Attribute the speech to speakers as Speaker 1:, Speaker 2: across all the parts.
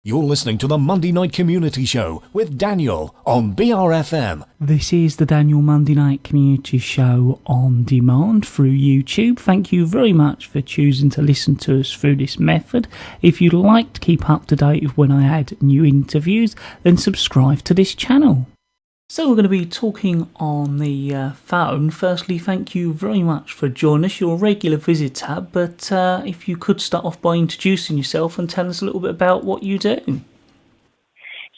Speaker 1: You're listening to the Monday Night Community Show with Daniel on BRFM.
Speaker 2: This is the Daniel Monday Night Community Show on demand through YouTube. Thank you very much for choosing to listen to us through this method. If you'd like to keep up to date with when I add new interviews, then subscribe to this channel. So we're going to be talking on the phone. Firstly, thank you very much for joining us. You're a regular visitor, but if you could start off by introducing yourself and tell us a little bit about what you do.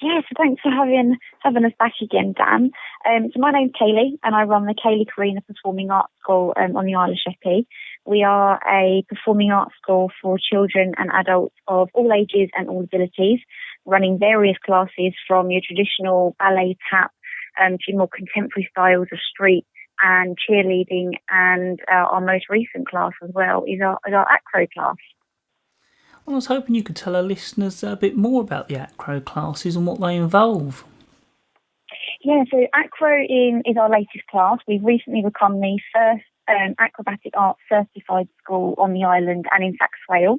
Speaker 3: Yeah, so thanks for having us back again, Dan. So my name's Kayleigh, and I run the Carina Performing Arts School on the Isle of Sheppey. We are a performing arts school for children and adults of all ages and all abilities, running various classes from your traditional ballet, tap, to more contemporary styles of street and cheerleading, and our most recent class as well is our Acro class.
Speaker 2: Well, I was hoping you could tell our listeners a bit more about the Acro classes and what they involve.
Speaker 3: Yeah, so Acro is our latest class. We've recently become the first acrobatic arts certified school on the island and in fact swale.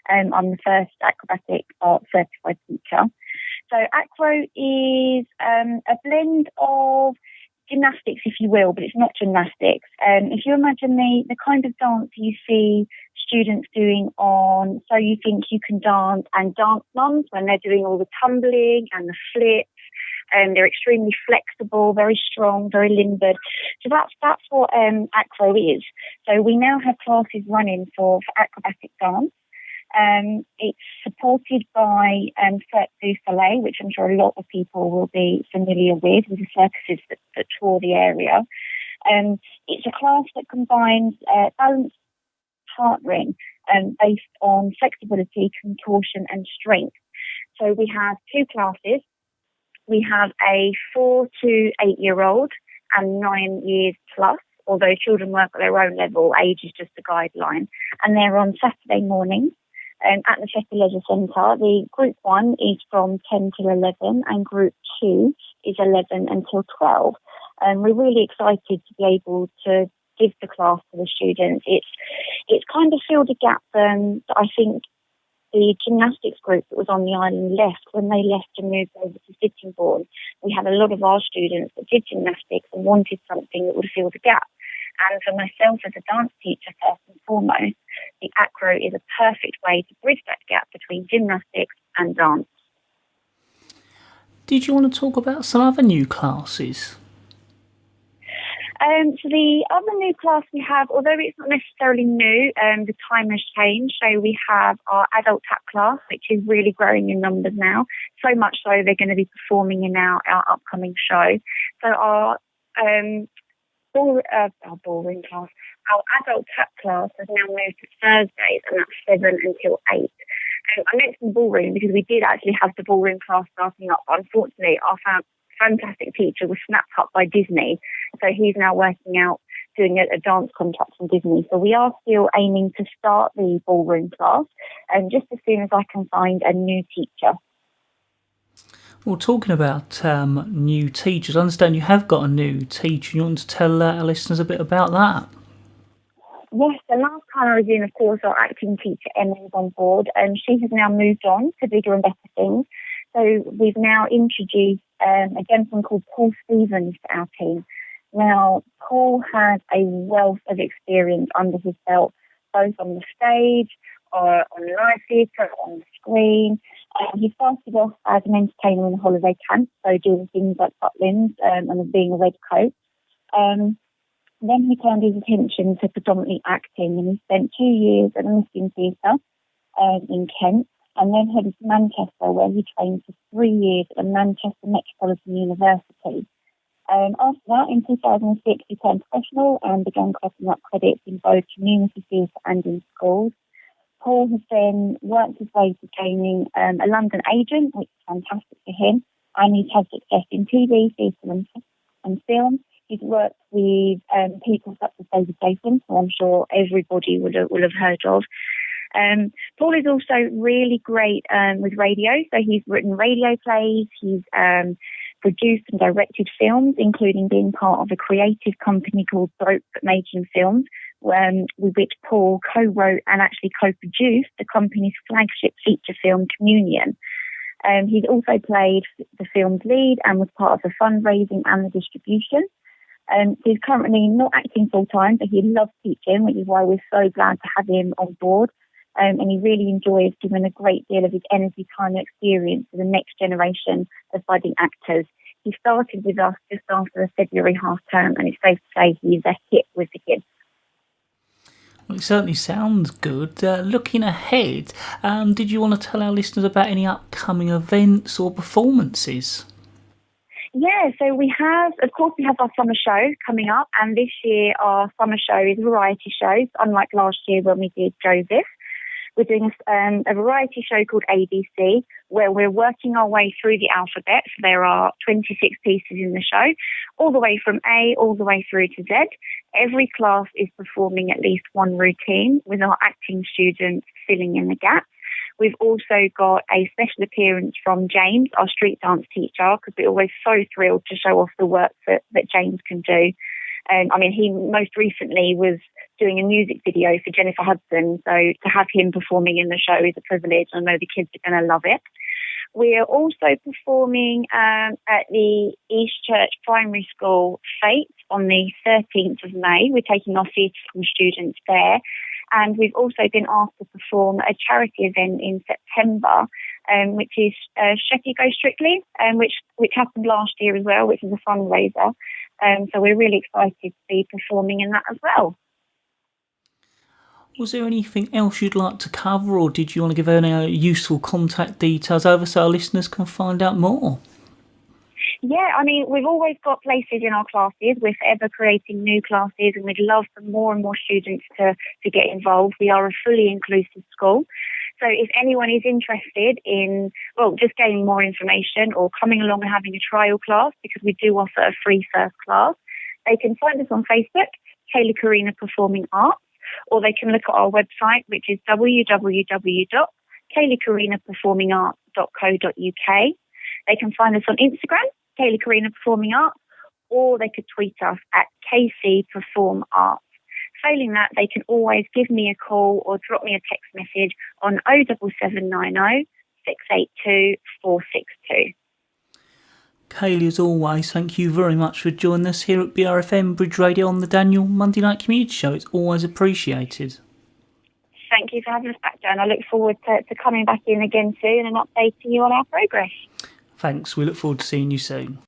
Speaker 3: I'm the first acrobatic arts certified teacher. So Acro is a blend of gymnastics, if you will, but it's not gymnastics. If you imagine the kind of dance you see students doing on So You Think You Can Dance and Dance Mums, when they're doing all the tumbling and the flips, and they're extremely flexible, very strong, very limbered. So that's what Acro is. So we now have classes running for acrobatic dance. It's supported by Cirque du Soleil, which I'm sure a lot of people will be familiar with the circuses that tour the area. It's a class that combines balanced partnering based on flexibility, contortion and strength. So we have two classes. We have a 4 to 8 year old and 9 years plus, although children work at their own level, age is just a guideline. And they're on Saturday mornings. At the Sheppey Leisure Centre. The group 1 is from 10 till 11 and group 2 is 11 until 12. We're really excited to be able to give the class to the students. It's kind of filled a gap that I think the gymnastics group that was on the island left when they left and moved over to Sittingbourne. We had a lot of our students that did gymnastics and wanted something that would fill the gap. And for myself as a dance teacher, first and foremost, the Acro is a perfect way to bridge that gap between gymnastics and dance.
Speaker 2: Did you want to talk about some other new classes?
Speaker 3: So the other new class we have, although it's not necessarily new, the time has changed. So we have our adult tap class, which is really growing in numbers now. So much so they're going to be performing in our upcoming show. So our ballroom class, our adult tap class has now moved to Thursdays, and that's 7 until 8. I mentioned ballroom because we did actually have the ballroom class starting up. Unfortunately, our fantastic teacher was snapped up by Disney, so he's now working out doing a dance contract from Disney. So we are still aiming to start the ballroom class, just as soon as I can find a new teacher.
Speaker 2: Well, talking about new teachers, I understand you have got a new teacher. You want to tell our listeners a bit about that?
Speaker 3: Yes, the last time I was in, of course, our acting teacher, Emma, was on board, and she has now moved on to bigger and better things. So we've now introduced a gentleman called Paul Stevens to our team. Now, Paul has a wealth of experience under his belt, both on the stage, or on live theatre, on the screen. He started off as an entertainer in a holiday camp, so doing things like butlins and being a red coat. Then he turned his attention to predominantly acting, and he spent 2 years at the Misting Theatre in Kent, and then headed to Manchester, where he trained for 3 years at the Manchester Metropolitan University. After that, in 2006, he turned professional and began cutting up credits in both community theatre and in schools. Paul has then worked his way to gaining a London agent, which is fantastic for him, and he's had success in TV, theatre and film. He's worked with people such as David Jason, who I'm sure everybody will have heard of. Paul is also really great with radio, so he's written radio plays, he's produced and directed films, including being part of a creative company called Broke But Making Films, with which Paul co-wrote and actually co-produced the company's flagship feature film, Communion. He's also played the film's lead and was part of the fundraising and the distribution. He's currently not acting full-time, but he loves teaching, which is why we're so glad to have him on board. And he really enjoys giving a great deal of his energy, time and experience to the next generation of budding actors. He started with us just after the February half term, and it's safe to say he's a hit with the kids.
Speaker 2: Well, it certainly sounds good. Looking ahead, did you want to tell our listeners about any upcoming events or performances?
Speaker 3: Yeah, so we have our summer show coming up, and this year our summer show is a variety show, unlike last year when we did Joseph. We're doing a variety show called ABC, where we're working our way through the alphabet. So there are 26 pieces in the show, all the way from A all the way through to Z. Every class is performing at least one routine, with our acting students filling in the gaps. We've also got a special appearance from James, our street dance teacher, because we're always so thrilled to show off the work that James can do. He most recently was doing a music video for Jennifer Hudson, so to have him performing in the show is a privilege. I know the kids are going to love it. We're also performing at the East Church Primary School Fete on the 13th of May. We're taking our theatre school students there. And we've also been asked to perform a charity event in September, which is Sheppey Go Strictly, which happened last year as well, which is a fundraiser. So we're really excited to be performing in that as well.
Speaker 2: Was there anything else you'd like to cover, or did you want to give any useful contact details over so our listeners can find out more?
Speaker 3: Yeah, we've always got places in our classes. We're forever creating new classes, and we'd love for more and more students to get involved. We are a fully inclusive school. So if anyone is interested in, just gaining more information or coming along and having a trial class, because we do offer a free first class, they can find us on Facebook, Carina Performing Arts, or they can look at our website, which is www.kayleigh.performingarts.co.uk. They can find us on Instagram, Carina Performing Arts, or they could tweet us at KC Perform Arts. Failing that, they can always give me a call or drop me a text message on 07790 682 462.
Speaker 2: Kayleigh, as always, thank you very much for joining us here at BRFM Bridge Radio on the Daniel Monday Night Community Show. It's always appreciated.
Speaker 3: Thank you for having us back, Jan. I look forward to coming back in again soon and updating you on our progress.
Speaker 2: Thanks. We look forward to seeing you soon.